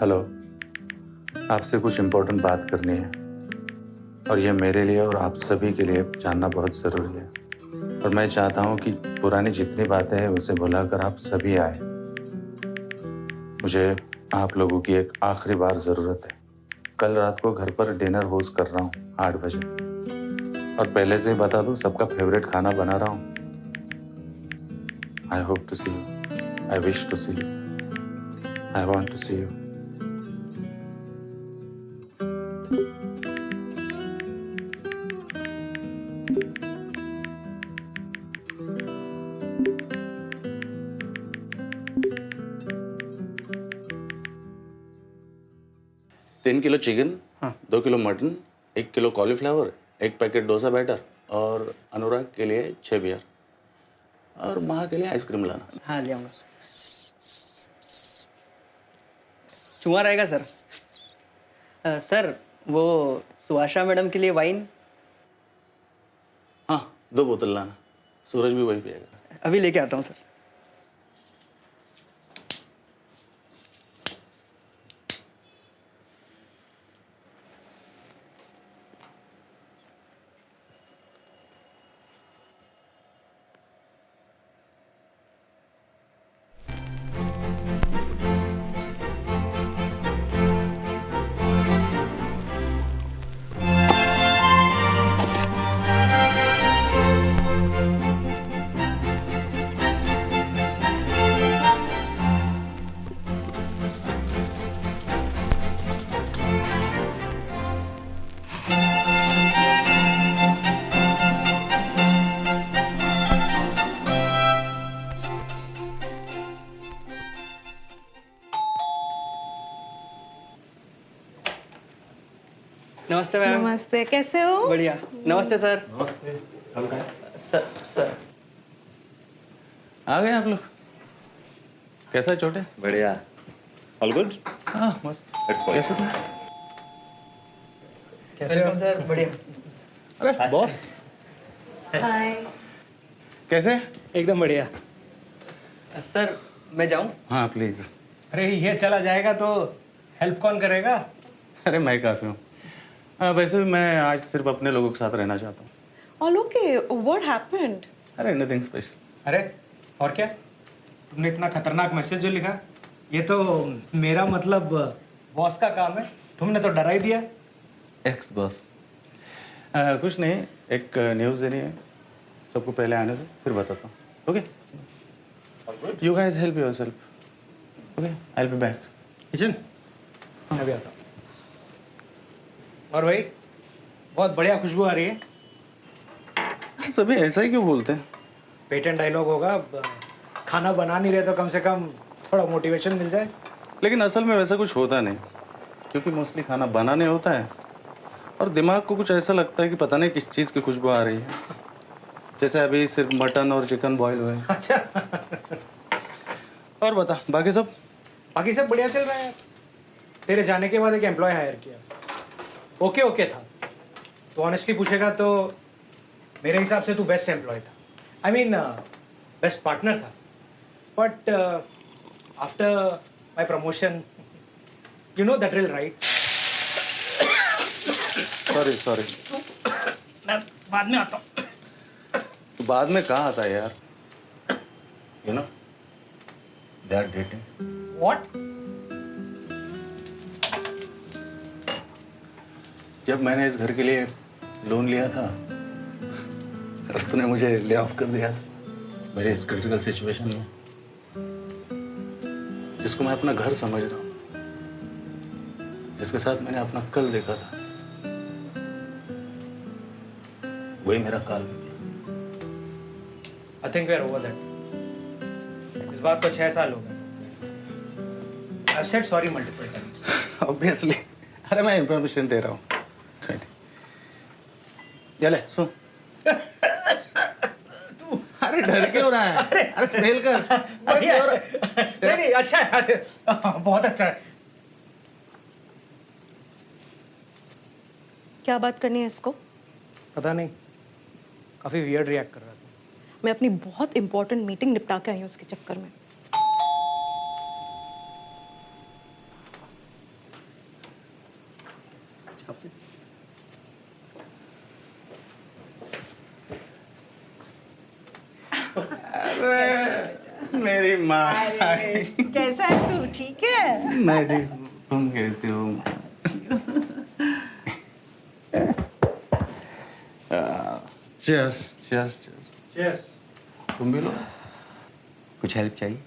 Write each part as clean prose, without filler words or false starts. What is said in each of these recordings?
Hello, आपसे कुछ important बात करनी है और ये मेरे लिए और आप सभी के लिए जानना बहुत ज़रूरी है। और मैं चाहता हूँ कि पुरानी जितनी बातें हैं उसे भुलाकर आप सभी आए। मुझे आप लोगों की एक आखिरी बार ज़रूरत है। कल रात को घर पर डिनर होस्ट कर रहा हूँ 8 बजे और पहले से ही बता दूँ सबका फेवरेट खाना बना रहा हूँ। I hope to see you, I wish to see you, I want to see you. 3 kilo chicken, 2 kilo mutton, 1 kilo cauliflower, 1 packet dosa batter और अनुराग के लिए 6 बियर और महा के लिए आइसक्रीम लाना। हाँ ले आऊँगा। चुहा रहेगा सर। सर वो सुहाशा मैडम के लिए वाइन हाँ, 2 बोतल लाना। सूरज भी वही पिएगा। अभी लेके आता हूँ सर। नमस्ते मैम। नमस्ते, कैसे हो? बढ़िया। नमस्ते सर। नमस्ते। हम कहाँ? सर आ गए आप लोग? कैसा है छोटे? बढ़िया। All good? हाँ, मस्त। Let's go. कैसे तुम? Welcome sir. बढ़िया। अरे बॉस, हाय। कैसे? एकदम बढ़िया। सर मैं जाऊँ? हाँ प्लीज। अरे ये चला जाएगा तो हेल्प कौन करेगा? अरे मैं काफ़ी हूँ। वैसे भी मैं आज सिर्फ अपने लोगों के साथ रहना चाहता हूँ। All okay? What happened? अरे नथिंग स्पेशल। अरे और क्या? तुमने इतना खतरनाक मैसेज जो लिखा, ये तो मेरा मतलब बॉस का काम है। तुमने तो डरा ही दिया। Ex boss. कुछ नहीं, एक न्यूज़ देनी है सबको, पहले आने दो फिर बताता हूँ। Okay, you guys help yourself. Okay, I will be back. Kitchen मैं भी आता हूँ। और भाई बहुत बढ़िया खुशबू आ रही है। सभी ऐसा ही क्यों बोलते हैं? पेटेंट डायलॉग होगा। खाना बना नहीं रहे तो कम से कम थोड़ा मोटिवेशन मिल जाए। लेकिन असल में वैसा कुछ होता नहीं, क्योंकि मोस्टली खाना बनाने होता है और दिमाग को कुछ ऐसा लगता है कि पता नहीं किस चीज़ की खुशबू आ रही है। जैसे अभी सिर्फ मटन और चिकन बॉईल हुए। अच्छा। और बता, बाकी सब? बाकी सब बढ़िया चल रहा है। तेरे जाने के बाद एक एम्प्लॉय हायर किया, ओके था। तो ऑनेस्टली पूछेगा तो मेरे हिसाब से तू बेस्ट एम्प्लॉय था। आई मीन बेस्ट पार्टनर था। But after my promotion, you know the drill right? Sorry. मैं बाद में आता हूँ। तो बाद में कहाँ आता है यार? You know they are dating. What? जब मैंने इस घर के लिए लोन लिया था और तूने मुझे ले ऑफ कर दिया था मेरे इस क्रिटिकल सिचुएशन में, जिसको मैं अपना घर समझ रहा हूँ, जिसके साथ मैंने अपना कल देखा था, वही मेरा काल निकला। I think we are over that. इस बात को 6 साल हो गए। I said sorry multiple times. Obviously. अरे मैं इंफॉर्मेशन दे रहा हूँ। ये ले सुन। तू अरे डर क्यों रहा है? अरे स्मेल कर। नहीं अच्छा है। बहुत अच्छा है। क्या बात करनी है इसको? पता नहीं, काफी वियर्ड रिएक्ट कर रहा था। मैं अपनी बहुत इंपॉर्टेंट मीटिंग निपटा के आई हूँ उसके चक्कर में। मेरी माँ। कैसा है तू? ठीक है? मैं ठीक हूँ, तुम कैसे हो? Cheers cheers cheers. चीयर्स। तुम भी लो। कुछ हेल्प चाहिए?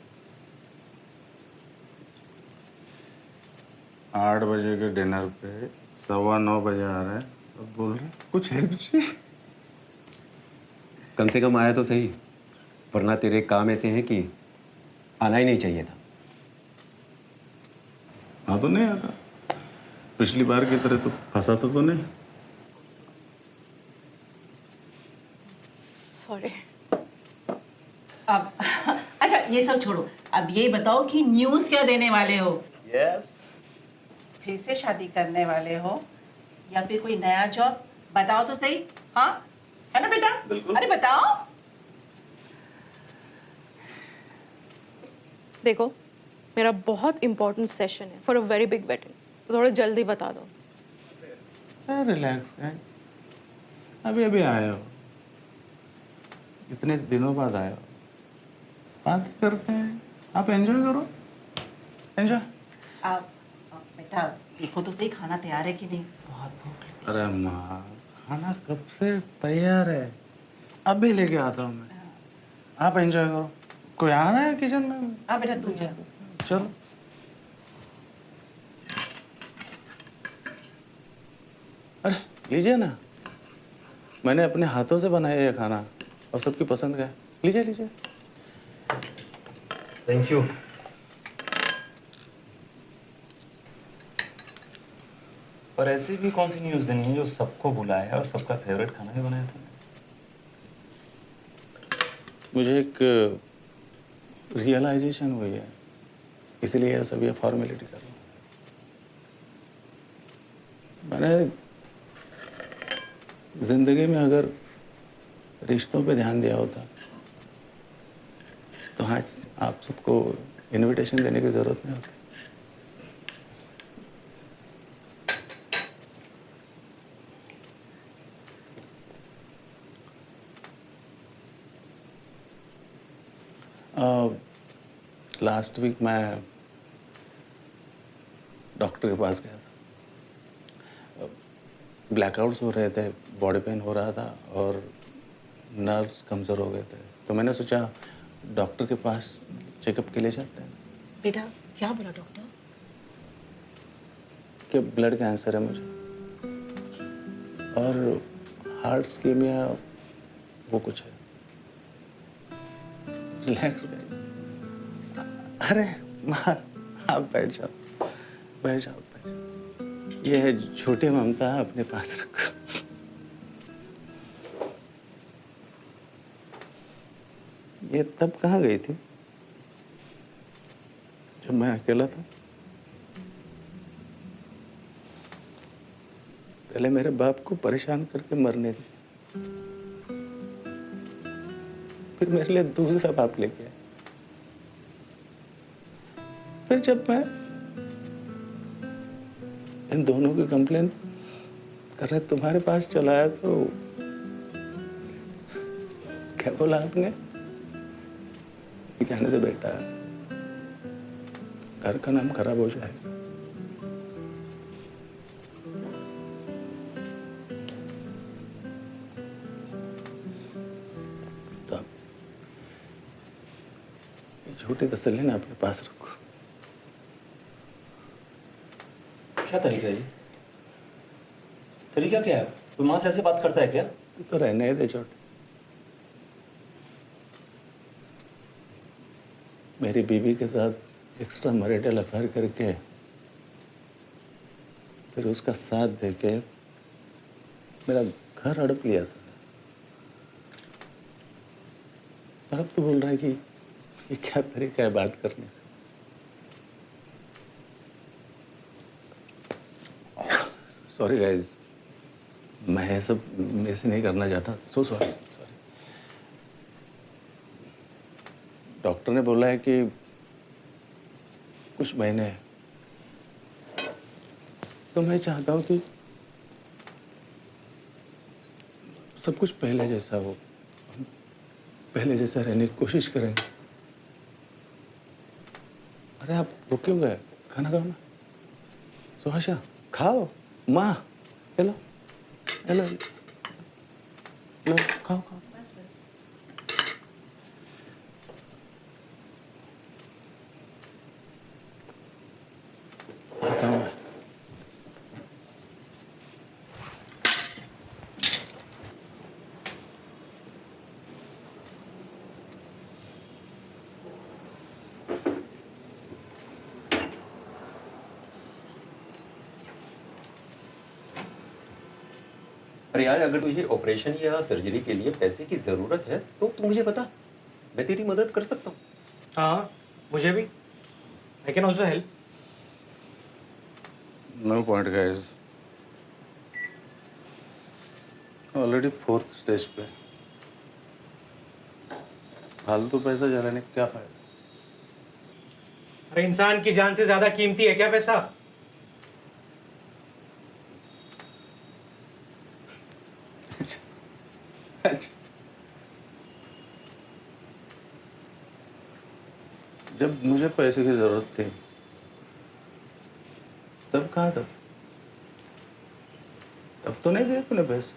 8 बजे के डिनर पे 9:15 बजे आ रहा है, अब बोल रहे कुछ हेल्प चाहिए। कम से कम आया तो सही, वरना तेरे काम ऐसे हैं कि आना ही नहीं चाहिए था। हाँ तो नहीं आता, पिछली बार की तरह तो फंसा तो नहीं। सॉरी। अब अच्छा ये सब छोड़ो, अब ये बताओ कि न्यूज़ क्या देने वाले हो? Yes. फिर से शादी करने वाले हो या फिर कोई नया जॉब? बताओ तो सही। हाँ है ना बेटा? बिल्कुल। अरे बताओ। देखो, मेरा बहुत इंपॉर्टेंट सेशन है for a very big wedding, तो थोड़ा जल्दी बता दो। रिलैक्स गाइस, अभी अभी आए हो, इतने दिनों बाद आए हो, बात करते हैं, आप एंजॉय करो, एंजॉय। अब बेटा देखो तो सही, खाना तैयार है कि नहीं? अरे माँ, खाना कब से तैयार है, अभी लेके आता हूँ मैं, आप एंजॉय करो। कोई आ रहा है किचन में? हाँ बेटा तू जा। चलो। अरे लीजिए ना, मैंने अपने हाथों से बनाया ये खाना और सबकी पसंद का है, लीजिए लीजिए। Thank you. और ऐसी भी कौन सी न्यूज़ देनी है जो सबको बुलाया और सबका फेवरेट खाना भी बनाया था? मुझे एक रियलाइजेशन हुई है, इसलिए यह सब ये फॉर्मेलिटी कर रहा हूँ। मैंने जिंदगी में अगर रिश्तों पे ध्यान दिया होता तो आज आप सबको इनविटेशन देने की जरूरत नहीं होती। लास्ट वीक मैं डॉक्टर के पास गया था। ब्लैकआउट्स हो रहे थे, बॉडी पेन हो रहा था और नर्व्स कमज़ोर हो गए थे, तो मैंने सोचा डॉक्टर के पास चेकअप के लिए जाते हैं। बेटा क्या बोला डॉक्टर? कि ब्लड कैंसर है मुझे और हार्ट स्कीमिया वो कुछ है। Relax guys. अरे माँ, आप बैठ जाओ, बैठ जाओ, बैठ जाओ। ये है छोटी ममता, अपने पास रखो। ये तब कहाँ गई थी जब मैं अकेला था? पहले मेरे बाप को परेशान करके मरने दी, फिर मेरे लिए दूसरा बाप लेके आए, फिर जब मैं इन दोनों की कंप्लेन करने तुम्हारे पास चला आया तो क्या बोला आपने? कि जाने दे बेटा, घर का नाम खराब हो जाएगा। तो आप ये झूठी तसल्ली ना अपने पास रखो। क्या तरीका है ये? तरीका क्या है? कोई माँ से ऐसे बात करता है क्या? तू तो रहने ही दे छोटे। मेरी बीवी के साथ एक्स्ट्रा मैरिटल अफेयर करके फिर उसका साथ देके मेरा घर हड़प लिया था। पर अब तो बोल रहा है कि ये क्या तरीका है बात करने का। सॉरी गाइज, मैं ये सब मिस नहीं करना चाहता, सो सॉरी। डॉक्टर ने बोला है कि कुछ महीने, तो मैं चाहता हूँ कि सब कुछ पहले जैसा हो, हम पहले जैसा रहने की कोशिश करेंगे। अरे आप रुक क्यों गए? खाना खाओ ना। सुहाशा खाओ। माँ हेलो हेलो लो खाओ खाओ। आता हूँ मैं। अरे यार, अगर तुझे ऑपरेशन या सर्जरी के लिए पैसे की ज़रूरत है तो तू मुझे बता, मैं तेरी मदद कर सकता हूँ। हाँ, मुझे भी। I can also help. No point guys, already 4th stage पे। फालतू पैसा जलाने का क्या फायदा? अरे इंसान की जान से ज्यादा कीमती है क्या पैसा? अच्छा। जब मुझे पैसे की जरूरत थी तब कहाँ था? तब तो नहीं दिए तूने पैसे।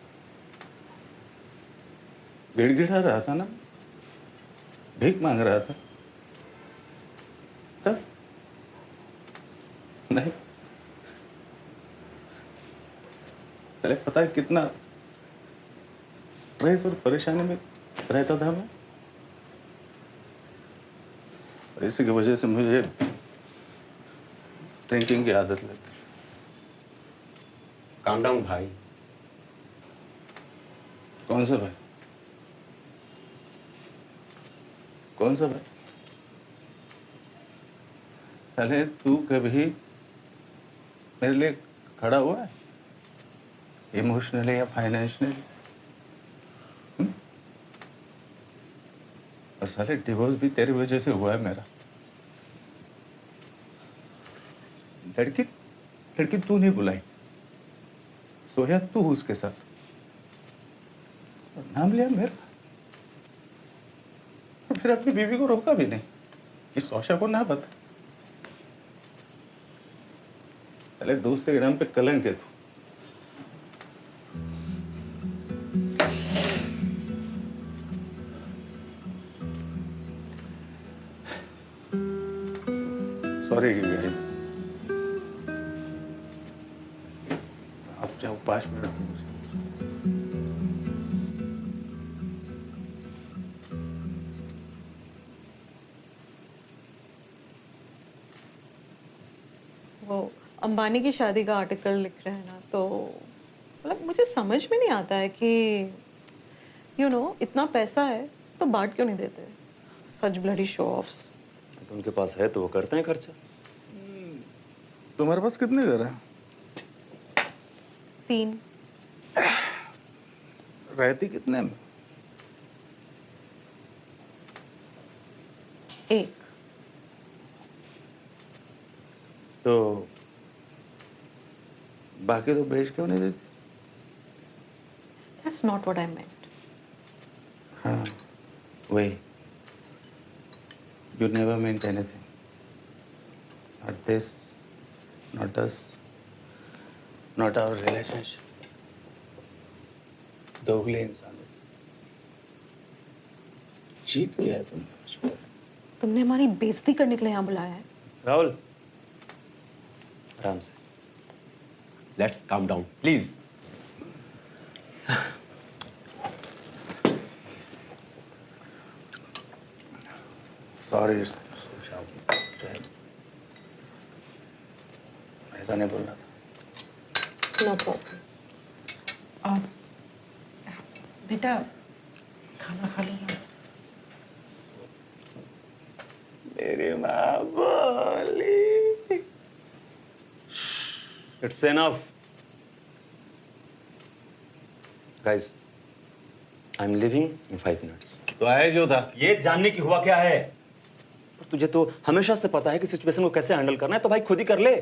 गिड़गिड़ा रहा था ना, भीख मांग रहा था तब नहीं। चले पता है कितना स्ट्रेस और परेशानी में रहता था मैं, और इसी की वजह से मुझे ड्रिंकिंग की आदत लग गई। काम डाउन भाई। कौन सा भाई? कौन सा भाई? साले तू कभी मेरे लिए खड़ा हुआ है इमोशनली या फाइनेंशियली? और साले डिवोर्स भी तेरी वजह से हुआ है मेरा। लड़की लड़की तू नहीं बुलाई, सोया तू उसके साथ, और नाम लिया मेरा। और फिर अपनी बीवी को रोका भी नहीं कि सोशा को ना बता। पहले दूसरे के नाम पे कलंक है तू। सॉरी गाइस, आप जाओ 5 मिनट में। वो अंबानी की शादी का आर्टिकल लिख रहे हैं ना, तो मतलब मुझे समझ में नहीं आता है कि इतना पैसा है तो बांट क्यों नहीं देते? सच ब्लडी शो ऑफ्स। तो उनके पास है तो वो करते हैं खर्चा। तुम्हारे पास कितने घर हैं? 3। रहती कितने में? 1। तो बाकी तो बेच क्यों नहीं देती? That's not what I meant. हाँ वही, you never meant anything. Not this, not us, not our relationship. दोगले इंसान हो। चीट किया है तुमने मुझ पर। तुमने हमारी बेइज्जती करने के लिए यहाँ बुलाया है? राहुल, आराम से। Let's calm down please. Sorry, ऐसा नहीं बोल रहा था। No problem. और बेटा खाना खा लो ना। मेरी माँ बोली। It's enough guys, I am living in 5 minutes. तो आया क्यों था? ये जानने की हुआ क्या है? पर तुझे तो हमेशा से पता है कि सिचुएशन को कैसे हैंडल करना है, तो भाई खुद ही कर ले।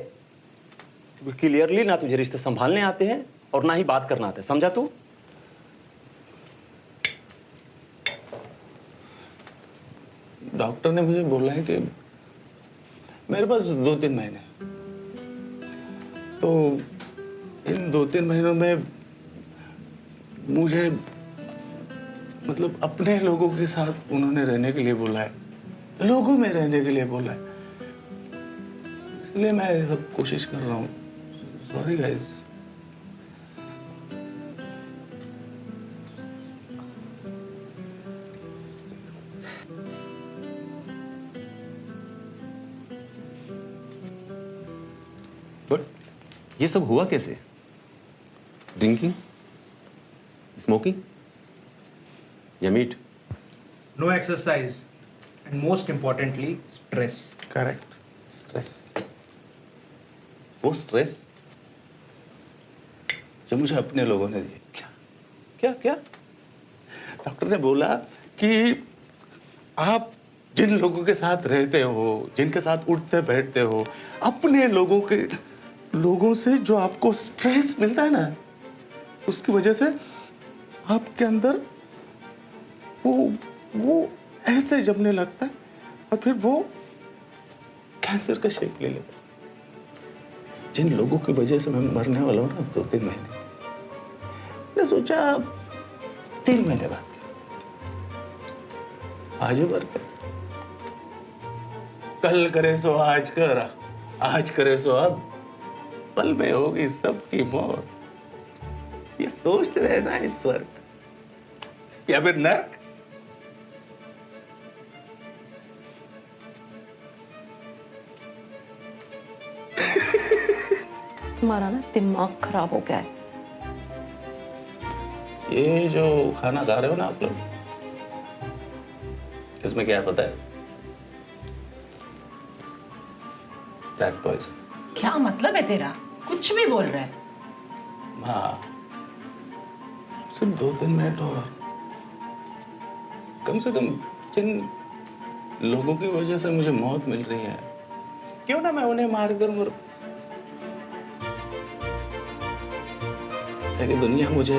क्योंकि क्लियरली ना तुझे रिश्ते संभालने आते हैं और ना ही बात करना आता है, समझा तू? डॉक्टर ने मुझे बोला है कि मेरे पास 2-3 महीने हैं। तो इन 2-3 महीनों में मुझे मतलब अपने लोगों के साथ उन्होंने रहने के लिए बोला है, लोगों में रहने के लिए बोला है, इसलिए मैं ये सब कोशिश कर रहा हूँ। Sorry guys. बट ये सब हुआ कैसे? ड्रिंकिंग, स्मोकिंग या meat? No exercise and most importantly stress. Correct, stress. वो स्ट्रेस जो मुझे अपने लोगों ने दिए। क्या क्या क्या? डॉक्टर ने बोला कि आप जिन लोगों के साथ रहते हो, जिनके साथ उठते बैठते हो, अपने लोगों से जो आपको स्ट्रेस मिलता है ना, उसकी वजह से आपके अंदर वो ऐसे जमने लगता है और फिर वो कैंसर का शेप ले लेता है। जिन लोगों की वजह से मैं मरने वाला हूं ना 2-3 महीने, मैंने सोचा 3 महीने बाद आज मर गए। कल करे सो आज कर, आज करे सो अब, पल में होगी सबकी मौत। ये सोचते रहना इन स्वर्ग या फिर नर्क। तुम्हारा ना दिमाग खराब हो गया है। ये जो खाना खा रहे हो ना आप लोग, इसमें क्या है पता है? Rat poison. क्या मतलब है तेरा? कुछ भी बोल रहा है। हाँ, सिर्फ 2-3 मिनट और, कम से कम जिन लोगों की वजह से मुझे मौत मिल रही है, क्यों ना मैं उन्हें मार कर मरूं, ताकि दुनिया मुझे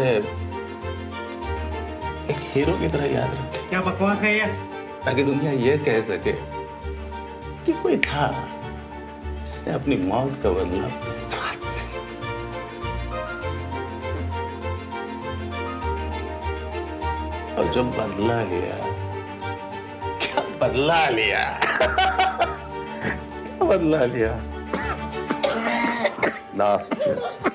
एक हीरो की तरह याद रखे। क्या बकवास है ये? ताकि दुनिया ये कह सके कि कोई था जिसने अपनी मौत का बदला अपने स्वाद से। और जब बदला लिया, क्या बदला लिया क्या बदला लिया। Last chance.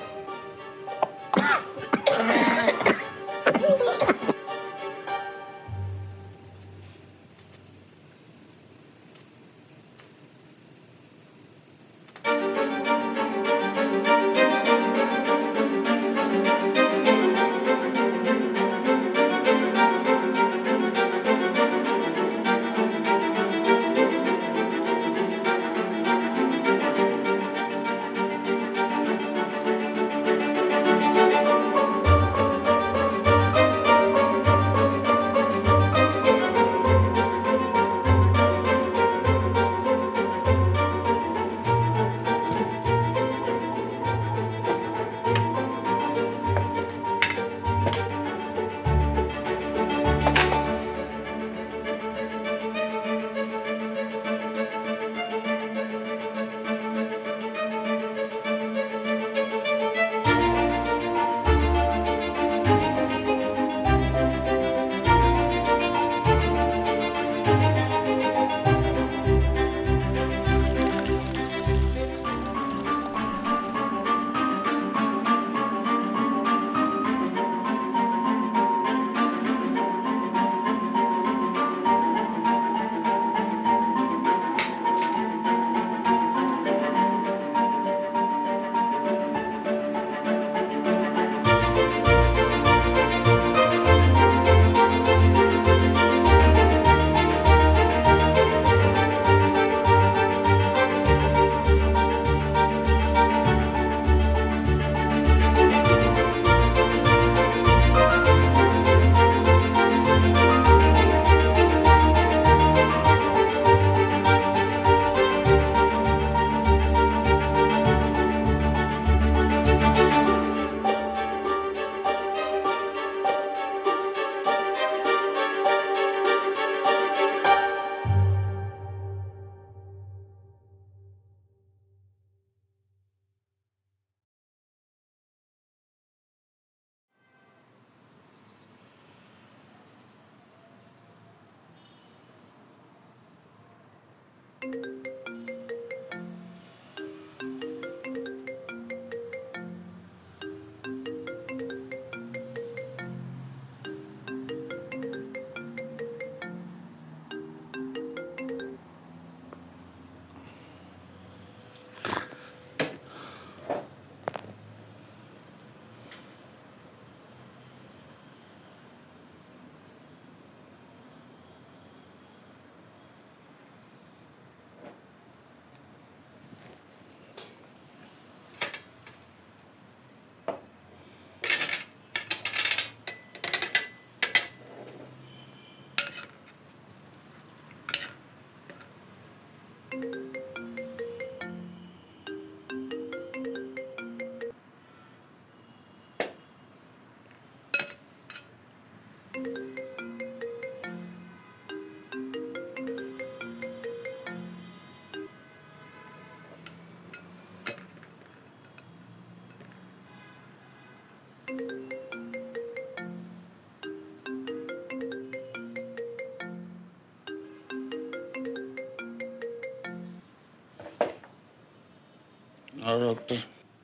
और doctor,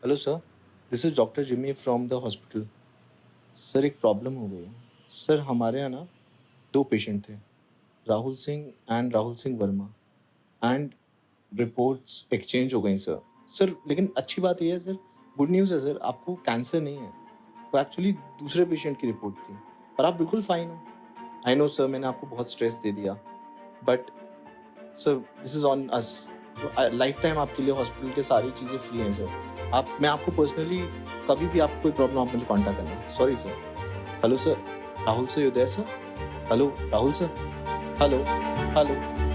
hello sir, this is doctor Jimmy from the hospital. Sir एक प्रॉब्लम हो गई है। सर हमारे यहाँ ना 2 पेशेंट थे, Rahul Singh and Rahul Singh Verma, and reports exchange हो गई सर। सर लेकिन अच्छी बात यह है सर, गुड न्यूज़ है सर, आपको कैंसर नहीं है। वो एक्चुअली दूसरे पेशेंट की रिपोर्ट थी और आप बिल्कुल फाइन हो। आई नो सर, मैंने आपको बहुत स्ट्रेस दे दिया, but sir this is on us. Life time आपके लिए हॉस्पिटल के सारी चीज़ें फ्री हैं सर। मैं आपको पर्सनली कभी भी आपको कोई प्रॉब्लम आप मुझे कॉन्टैक्ट करना। Sorry sir. Hello sir, Rahul sir, you there sir? Hello Rahul sir, hello hello.